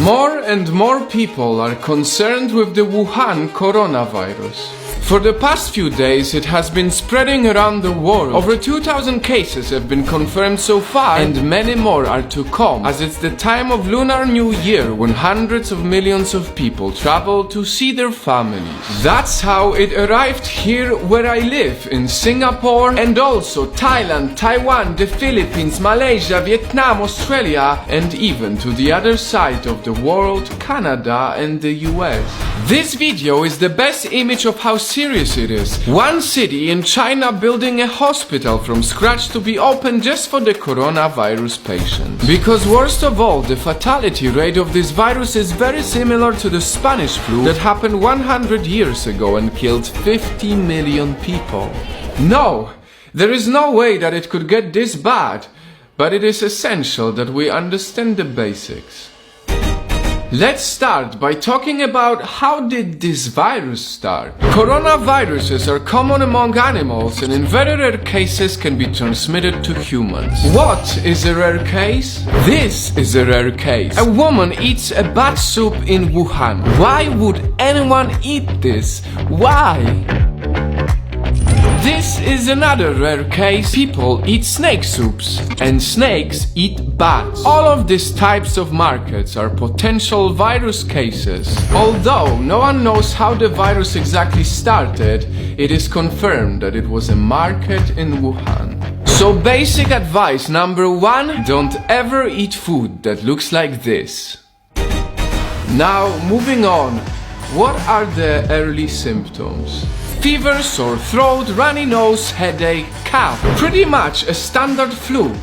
More and more people are concerned with the Wuhan coronavirus. For the past few days, it has been spreading around the world. Over 2,000 cases have been confirmed so far, and many more are to come, as it's the time of Lunar New Year when hundreds of millions of people travel to see their families. That's how it arrived here where I live, in Singapore, and also Thailand, Taiwan, the Philippines, Malaysia, Vietnam, Australia, and even to the other side of the world, Canada and the US. This video is the best image of how serious it is. One city in China building a hospital from scratch to be open just for the coronavirus patients. Because worst of all, the fatality rate of this virus is very similar to the Spanish flu that happened 100 years ago and killed 50 million people. No, there is no way that it could get this bad, but it is essential that we understand the basics. Let's start by talking about how did this virus start. Coronaviruses are common among animals and in very rare cases can be transmitted to humans. What is a rare case? This is a rare case. A woman eats a bat soup in Wuhan. Why would anyone eat this? Why? This is another rare case. People eat snake soups and snakes eat bats. All of these types of markets are potential virus cases. Although no one knows how the virus exactly started, it is confirmed that it was a market in Wuhan. So basic advice number 1, don't ever eat food that looks like this. Now moving on, what are the early symptoms? Fever, sore throat, runny nose, headache, cough. Pretty much a standard flu.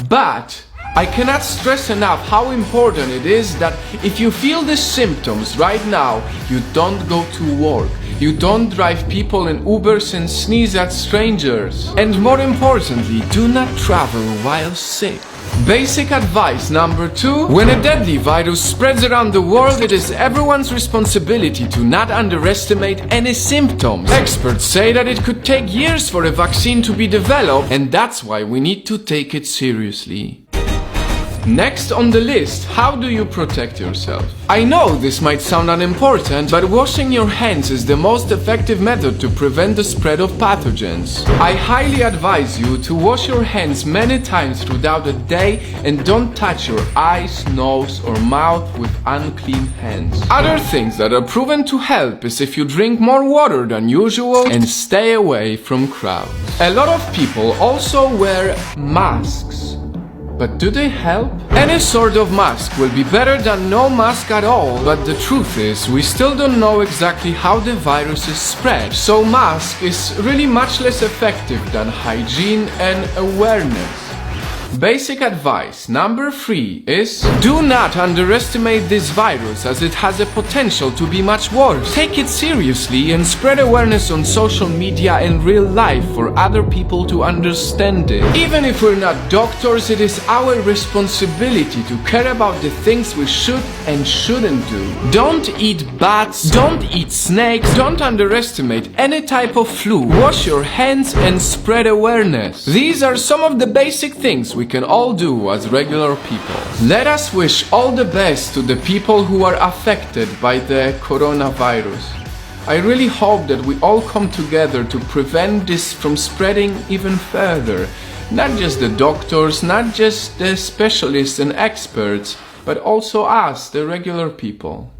But I cannot stress enough how important it is that if you feel the symptoms right now, you don't go to work. You don't drive people in Ubers and sneeze at strangers. And more importantly, do not travel while sick. Basic advice number 2, when a deadly virus spreads around the world, it is everyone's responsibility to not underestimate any symptoms. Experts say that it could take years for a vaccine to be developed, and that's why we need to take it seriously. Next on the list, how do you protect yourself? I know this might sound unimportant, but washing your hands is the most effective method to prevent the spread of pathogens. I highly advise you to wash your hands many times throughout the day and don't touch your eyes, nose or mouth with unclean hands. Other things that are proven to help is if you drink more water than usual and stay away from crowds. A lot of people also wear masks. But do they help? Any sort of mask will be better than no mask at all, but the truth is we still don't know exactly how the virus is spread, so mask is really much less effective than hygiene and awareness. Basic advice number 3 is do not underestimate this virus as it has a potential to be much worse. Take it seriously and spread awareness on social media and real life for other people to understand it. Even if we're not doctors, it is our responsibility to care about the things we should and shouldn't do. Don't eat bats, don't eat snakes, don't underestimate any type of flu. Wash your hands and spread awareness. These are some of the basic things we can all do as regular people. Let us wish all the best to the people who are affected by the coronavirus. I really hope that we all come together to prevent this from spreading even further. Not just the doctors, not just the specialists and experts, but also us, the regular people.